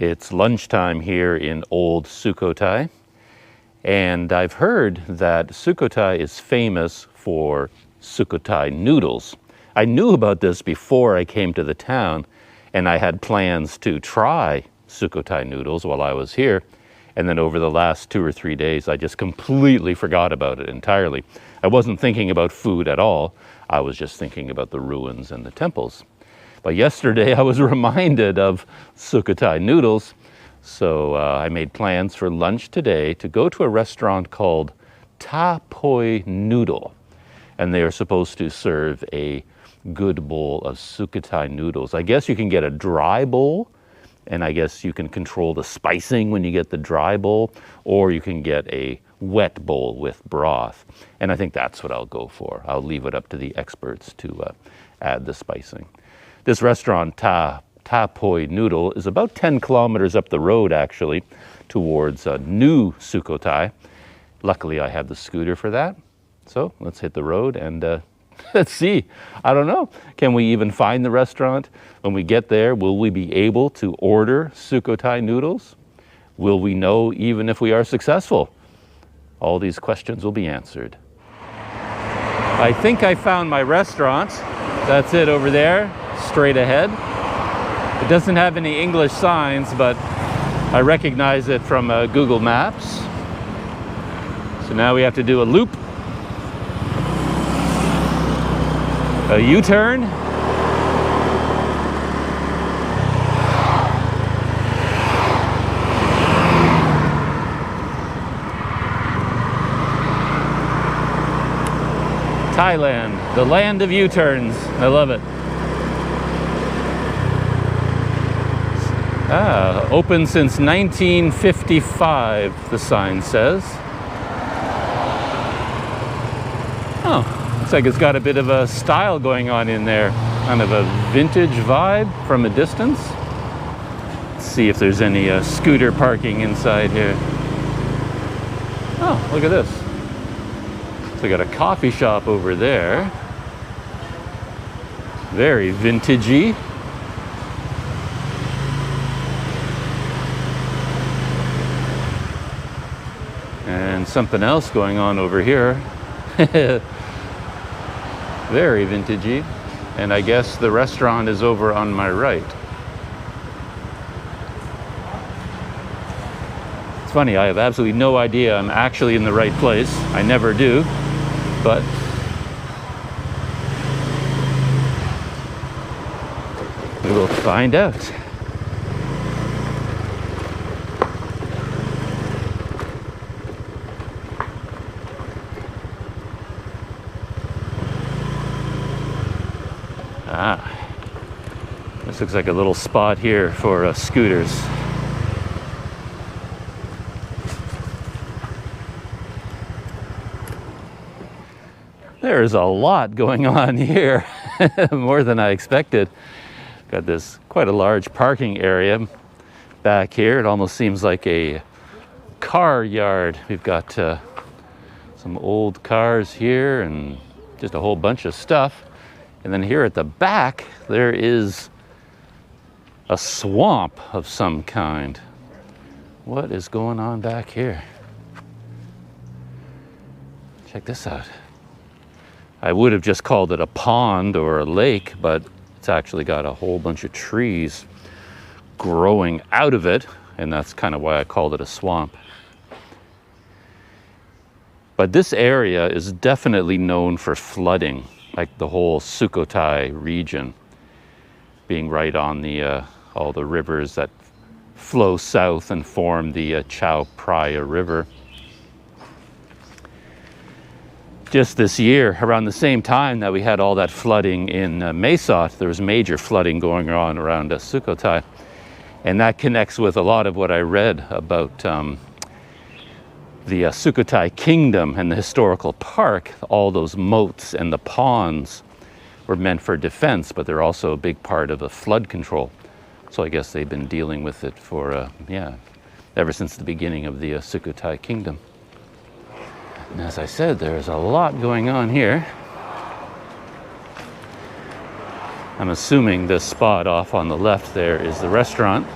It's lunchtime here in old Sukhothai, and I've heard that Sukhothai is famous for Sukhothai noodles. I knew about this before I came to the town, and I had plans to try Sukhothai noodles while I was here. And then over the last 2 or 3 days, I just completely forgot about it entirely. I wasn't thinking about food at all. I was just thinking about the ruins and the temples. But yesterday, I was reminded of Sukhothai noodles. So I made plans for lunch today to go to a restaurant called Sukhothai Noodle. And they are supposed to serve a good bowl of Sukhothai noodles. I guess you can get a dry bowl, and I guess you can control the spicing when you get the dry bowl, or you can get a wet bowl with broth. And I think that's what I'll go for. I'll leave it up to the experts to add the spicing. This restaurant, Sukhothai Noodle, is about 10 kilometers up the road, actually, towards new Sukhothai. Luckily, I have the scooter for that. So let's hit the road and let's see. I don't know. Can we even find the restaurant? When we get there, will we be able to order Sukhothai noodles? Will we know even if we are successful? All these questions will be answered. I think I found my restaurant. That's it over there, straight ahead. It doesn't have any English signs, but I recognize it from Google Maps. So now we have to do a loop. A U-turn. Thailand, the land of U-turns. I love it. Open since 1955, the sign says. Oh. Looks like it's got a bit of a style going on in there, kind of a vintage vibe from a distance. Let's see if there's any scooter parking inside here. Oh, look at this. So we got a coffee shop over there. Very vintagey. And something else going on over here. Very vintagey, and I guess the restaurant is over on my right. It's funny, I have absolutely no idea I'm actually in the right place. I never do, but we will find out. This looks like a little spot here for scooters. There's a lot going on here, more than I expected. Got this quite a large parking area back here. It almost seems like a car yard. We've got some old cars here and just a whole bunch of stuff. And then here at the back, there is a swamp of some kind. What is going on back here? Check this out. I would have just called it a pond or a lake, but it's actually got a whole bunch of trees growing out of it, and that's kind of why I called it a swamp. But this area is definitely known for flooding, like the whole Sukhothai region, being right on the all the rivers that flow south and form the Chao Phraya River. Just this year, around the same time that we had all that flooding in Mesot, there was major flooding going on around Sukhothai. And that connects with a lot of what I read about the Sukhothai kingdom and the historical park. All those moats and the ponds were meant for defense, but they're also a big part of the flood control. So I guess they've been dealing with it for, ever since the beginning of the Sukhothai kingdom. And as I said, there's a lot going on here. I'm assuming this spot off on the left there is the restaurant.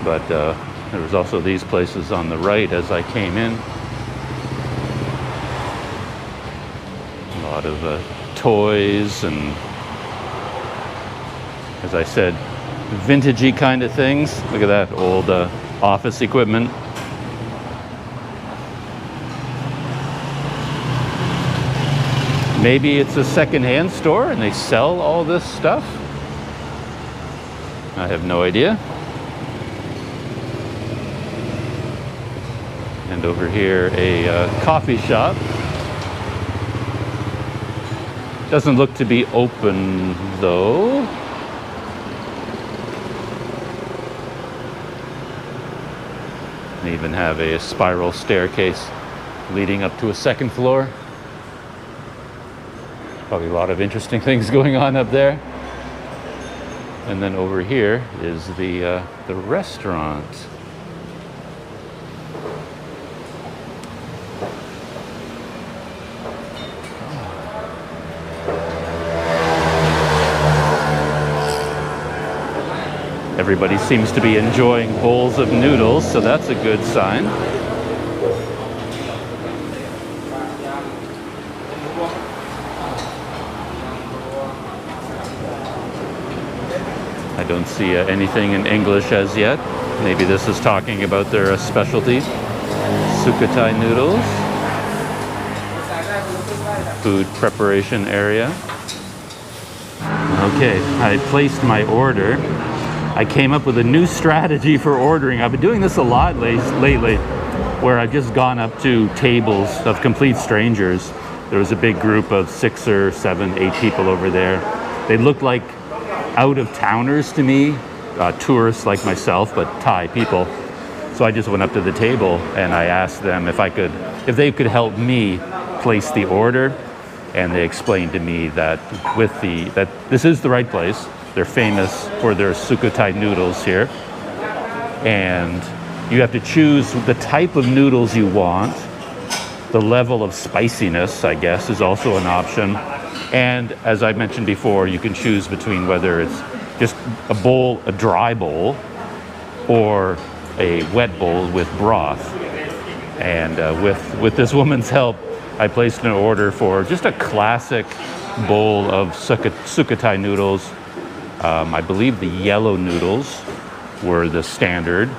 But there was also these places on the right as I came in. A lot of toys and, as I said, vintagey kind of things. Look at that old office equipment. Maybe it's a secondhand store and they sell all this stuff. I have no idea. And over here, a coffee shop. Doesn't look to be open though. They even have a spiral staircase leading up to a second floor. Probably a lot of interesting things going on up there. And then over here is the restaurant. Everybody seems to be enjoying bowls of noodles, so that's a good sign. I don't see anything in English as yet. Maybe this is talking about their specialty. Sukhothai Noodles. Food preparation area. Okay, I placed my order. I came up with a new strategy for ordering. I've been doing this a lot lately, where I've just gone up to tables of complete strangers. There was a big group of 6 or 7, 8 people over there. They looked like out-of-towners to me, tourists like myself, but Thai people. So I just went up to the table and I asked them if they could help me place the order. And they explained to me that that this is the right place. They're famous for their Sukhothai noodles here. And you have to choose the type of noodles you want. The level of spiciness, I guess, is also an option. And as I mentioned before, you can choose between whether it's just a bowl, a dry bowl, or a wet bowl with broth. And with this woman's help, I placed an order for just a classic bowl of Sukhothai noodles. I believe the yellow noodles were the standard,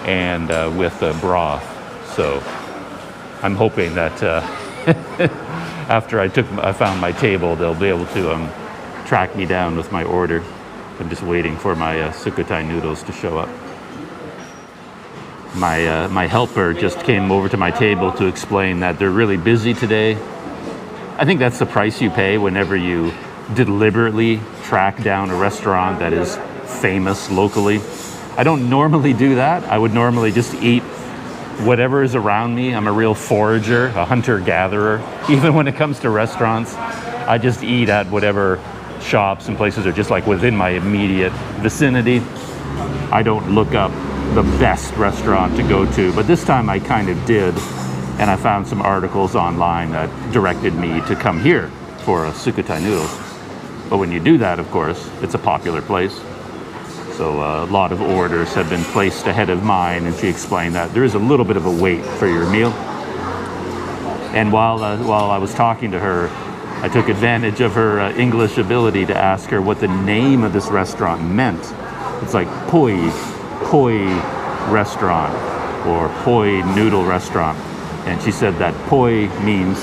and with broth. So I'm hoping that after I found my table, they'll be able to track me down with my order. I'm just waiting for my Sukhothai noodles to show up. My helper just came over to my table to explain that they're really busy today. I think that's the price you pay whenever you deliberately track down a restaurant that is famous locally. I don't normally do that. I would normally just eat whatever is around me. I'm a real forager, a hunter-gatherer. Even when it comes to restaurants, I just eat at whatever shops and places are just like within my immediate vicinity. I don't look up the best restaurant to go to, but this time I kind of did, and I found some articles online that directed me to come here for Sukhothai noodles. But when you do that, of course, it's a popular place. So a lot of orders have been placed ahead of mine, and she explained that there is a little bit of a wait for your meal. And while I was talking to her, I took advantage of her English ability to ask her what the name of this restaurant meant. It's like poi restaurant or poi noodle restaurant. And she said that poi means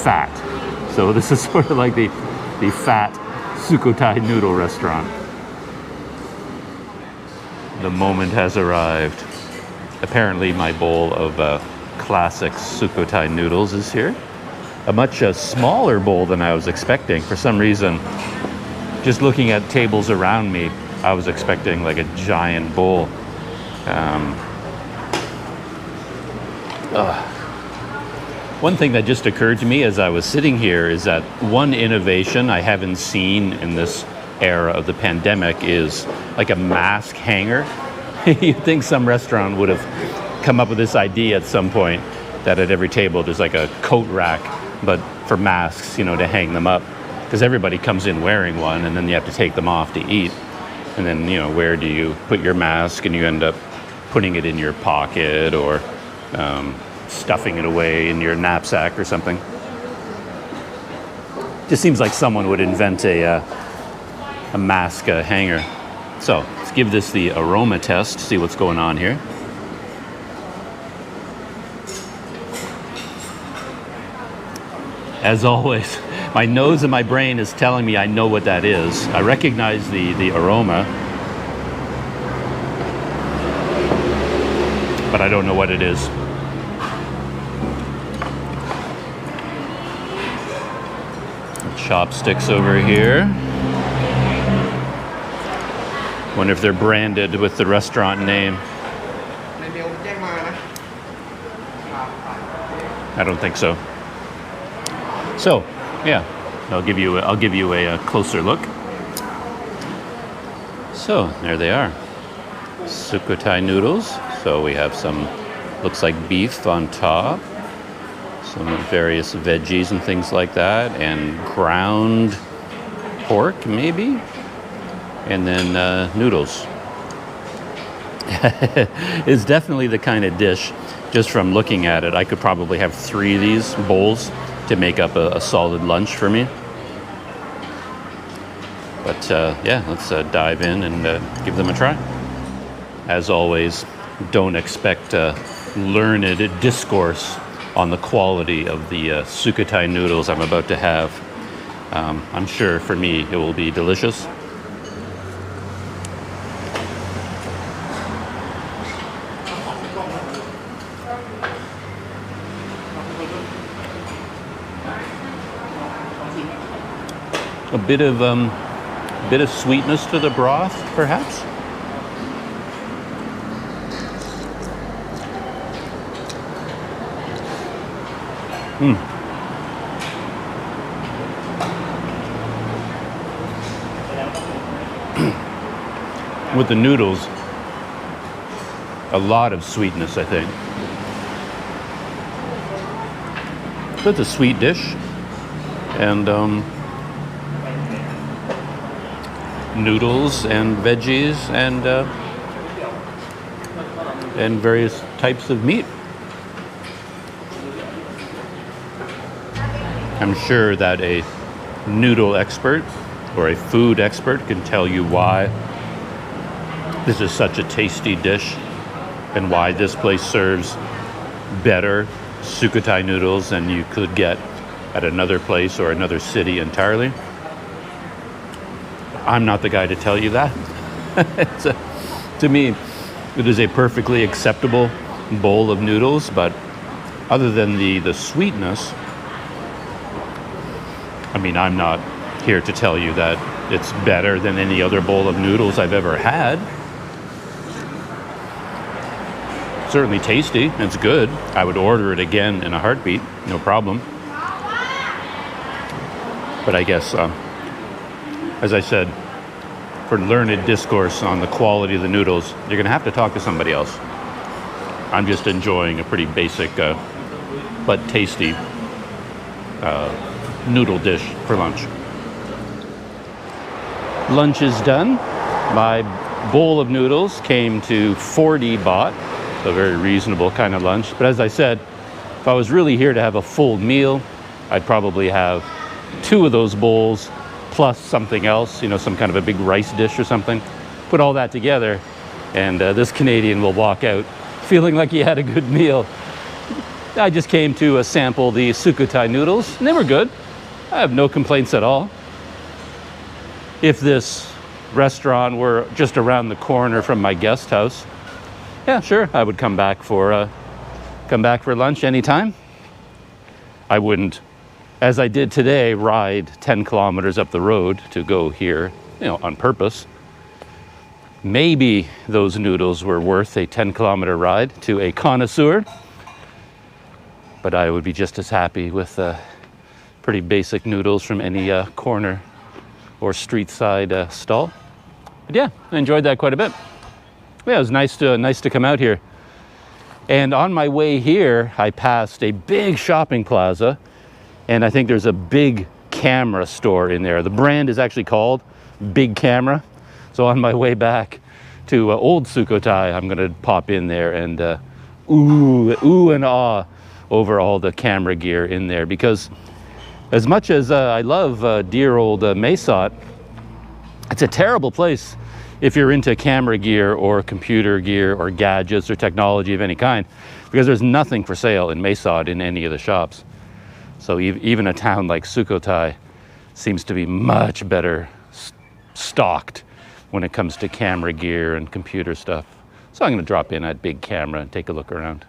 fat. So this is sort of like the fat Sukhothai noodle restaurant. The moment has arrived. Apparently my bowl of classic Sukhothai noodles is here. A much smaller bowl than I was expecting. For some reason, just looking at tables around me, I was expecting like a giant bowl. One thing that just occurred to me as I was sitting here is that one innovation I haven't seen in this era of the pandemic is like a mask hanger. You'd think some restaurant would have come up with this idea at some point, that at every table there's like a coat rack, but for masks, to hang them up. Because everybody comes in wearing one, and then you have to take them off to eat. And then, where do you put your mask? And you end up putting it in your pocket or stuffing it away in your knapsack or something. Just seems like someone would invent a mask hanger. So let's give this the aroma test, see what's going on here. As always, my nose and my brain is telling me I know what that is. I recognize the aroma, but I don't know what it is. Chopsticks over here. Wonder if they're branded with the restaurant name. I don't think so. So, yeah, I'll give you a closer look. So, there they are. Sukhothai noodles. So we have some, looks like beef on top. Some various veggies and things like that. And ground pork, maybe. And then noodles. It's definitely the kind of dish, just from looking at it, I could probably have 3 of these bowls to make up a solid lunch for me. But yeah, let's dive in and give them a try. As always, don't expect learned discourse on the quality of the Sukhothai noodles I'm about to have. I'm sure for me it will be delicious. A bit of sweetness to the broth, perhaps. With the noodles, a lot of sweetness, I think. So it's a sweet dish, and noodles and veggies and various types of meat. I'm sure that a noodle expert or a food expert can tell you why this is such a tasty dish and why this place serves better Sukhothai noodles than you could get at another place or another city entirely. I'm not the guy to tell you that. To me, it is a perfectly acceptable bowl of noodles, but other than the sweetness, I mean, I'm not here to tell you that it's better than any other bowl of noodles I've ever had. Certainly tasty, it's good. I would order it again in a heartbeat, no problem. But I guess, as I said, for learned discourse on the quality of the noodles, you're gonna have to talk to somebody else. I'm just enjoying a pretty basic, but tasty noodle dish for lunch. Lunch is done. My bowl of noodles came to 40 baht, so a very reasonable kind of lunch. But as I said, if I was really here to have a full meal, I'd probably have 2 of those bowls plus something else, you know, some kind of a big rice dish or something. Put all that together, and this Canadian will walk out feeling like he had a good meal. I just came to sample the Sukhothai noodles, and they were good. I have no complaints at all. If this restaurant were just around the corner from my guest house, yeah, sure, I would come back for lunch anytime. I wouldn't, as I did today, ride 10 kilometers up the road to go here, you know, on purpose. Maybe those noodles were worth a 10-kilometer ride to a connoisseur, but I would be just as happy with pretty basic noodles from any corner or street side stall. But yeah, I enjoyed that quite a bit. Yeah, it was nice to come out here. And on my way here, I passed a big shopping plaza, and I think there's a big camera store in there. The brand is actually called Big Camera. So on my way back to old Sukhothai, I'm going to pop in there and ooh and ah over all the camera gear in there, because as much as I love dear old Mesot, it's a terrible place if you're into camera gear or computer gear or gadgets or technology of any kind, because there's nothing for sale in Mesot in any of the shops. So even a town like Sukhothai seems to be much better stocked when it comes to camera gear and computer stuff. So I'm going to drop in at Big Camera and take a look around.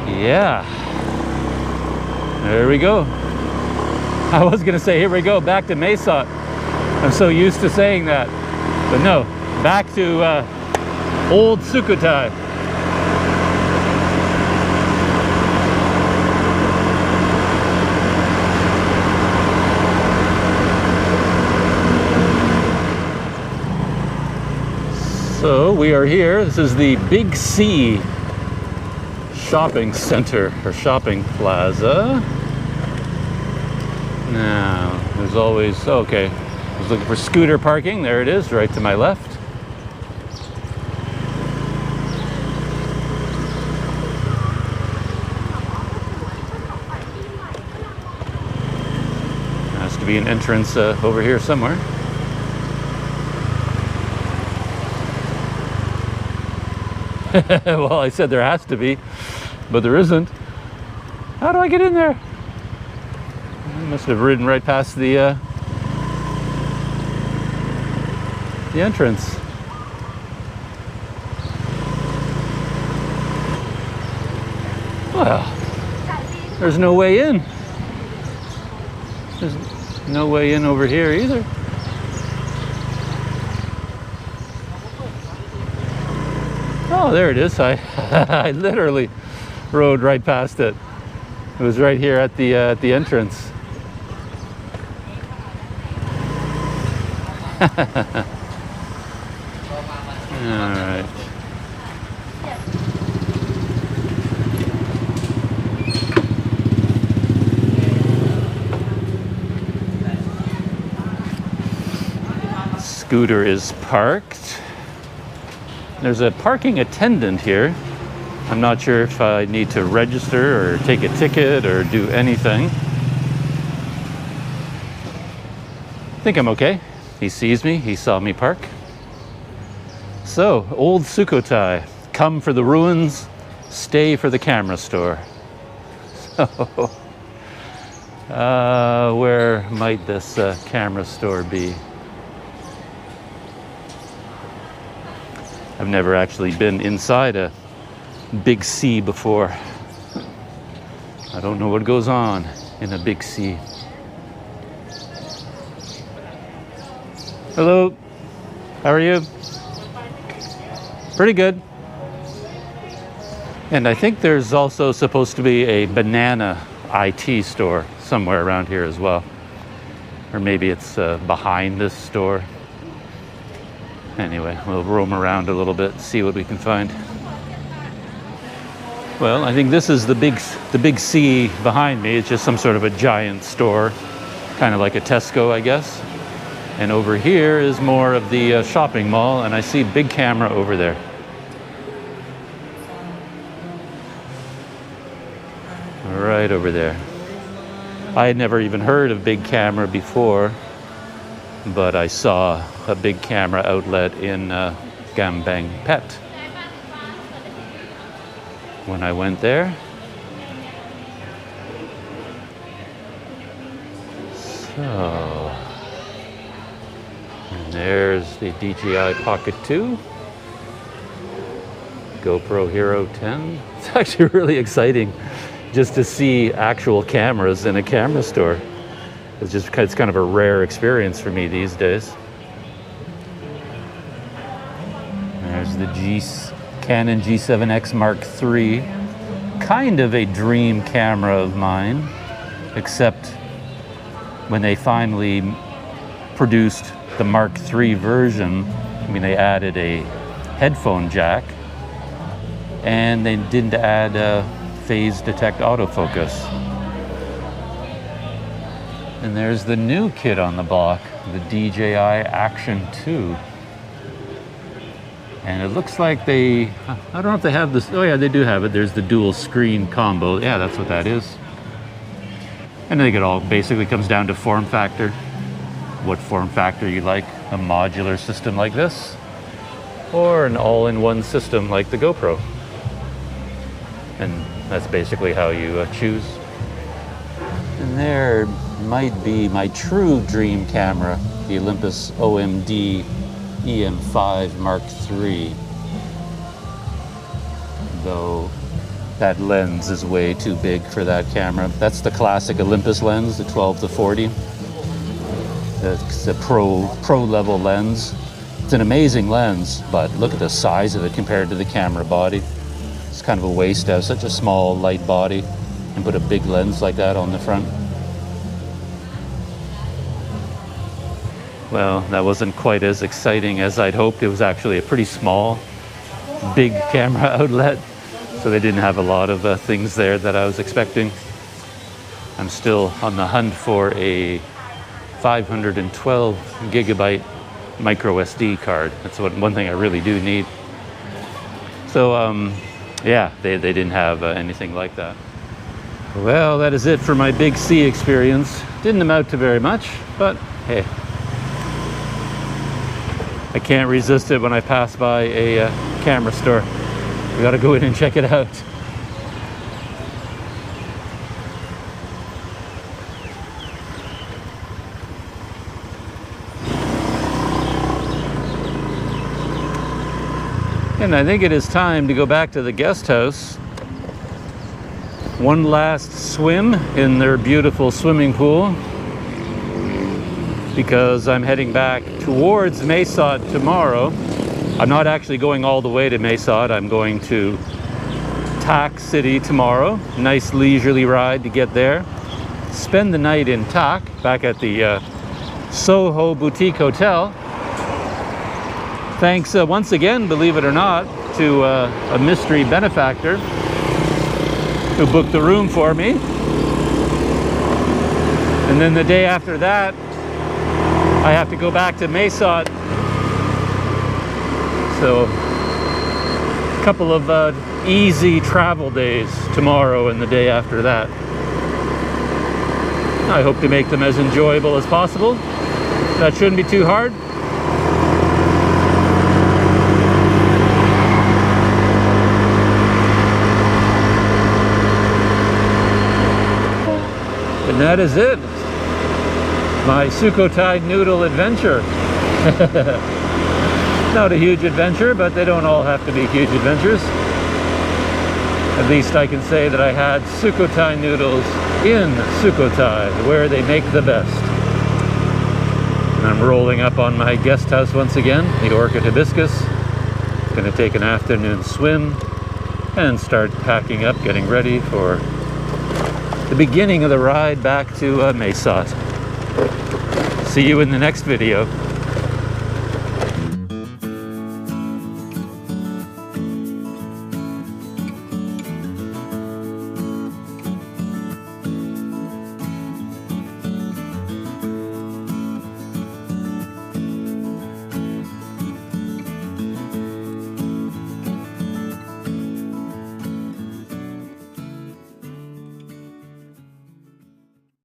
Yeah, there we go. I was gonna say, here we go, back to Mesot. I'm so used to saying that, but no, back to old Sukhothai. So we are here. This is the Big C shopping center or shopping plaza. Now, there's always, okay, I was looking for scooter parking. There it is, right to my left. Has to be an entrance over here somewhere. Well, I said there has to be, but there isn't. How do I get in there? I must have ridden right past the entrance. Well, there's no way in. There's no way in over here either. Oh, there it is. I literally rode right past it. It was right here at the entrance. All right. Scooter is parked. There's a parking attendant here. I'm not sure if I need to register or take a ticket or do anything. I think I'm okay. He sees me, he saw me park. So, old Sukhothai, come for the ruins, stay for the camera store. So, where might this camera store be? I've never actually been inside a Big C before. I don't know what goes on in a Big C. Hello, how are you? Pretty good. And I think there's also supposed to be a banana IT store somewhere around here as well. Or maybe it's behind this store. Anyway, we'll roam around a little bit, see what we can find. Well, I think this is the big C behind me. It's just some sort of a giant store, kind of like a Tesco, I guess. And over here is more of the shopping mall, and I see Big Camera over there. Right over there. I had never even heard of Big Camera before, but I saw a Big Camera outlet in Gambang Pet when I went there. So, and there's the DJI Pocket 2, GoPro Hero 10. It's actually really exciting just to see actual cameras in a camera store. It's kind of a rare experience for me these days. There's the Canon G7X Mark III. Kind of a dream camera of mine, except when they finally produced the Mark III version, I mean, they added a headphone jack, and they didn't add phase detect autofocus. And there's the new kit on the block, the DJI Action 2. And it looks like they, I don't know if they have this, oh yeah, they do have it. There's the dual screen combo. Yeah, that's what that is. And I think it all basically comes down to form factor. What form factor you like, a modular system like this, or an all-in-one system like the GoPro. And that's basically how you choose. And there might be my true dream camera, the Olympus OMD EM5 Mark III. Though that lens is way too big for that camera. That's the classic Olympus lens, the 12-40. It's a pro level lens. It's an amazing lens, but look at the size of it compared to the camera body. It's kind of a waste to have such a small, light body and put a big lens like that on the front. Well, that wasn't quite as exciting as I'd hoped. It was actually a pretty small, big camera outlet, so they didn't have a lot of things there that I was expecting. I'm still on the hunt for a 512 gigabyte micro SD card. That's one thing I really do need. So yeah, they didn't have anything like that. Well, that is it for my big C experience. Didn't amount to very much, but hey, I can't resist it when I pass by a camera store. We gotta go in and check it out. And I think it is time to go back to the guest house. One last swim in their beautiful swimming pool, because I'm heading back towards Mesot tomorrow. I'm not actually going all the way to Mesot. I'm going to Tak City tomorrow. Nice leisurely ride to get there. Spend the night in Tak, back at the Soho Boutique Hotel. Thanks once again, believe it or not, to a mystery benefactor who booked the room for me. And then the day after that, I have to go back to Mesot. So, a couple of easy travel days tomorrow and the day after that. I hope to make them as enjoyable as possible. That shouldn't be too hard. And that is it. My Sukhothai noodle adventure. Not a huge adventure, but they don't all have to be huge adventures. At least I can say that I had Sukhothai noodles in Sukhothai, where they make the best. And I'm rolling up on my guest house once again, the Orchid Hibiscus. Going to take an afternoon swim and start packing up, getting ready for the beginning of the ride back to Mesot. See you in the next video.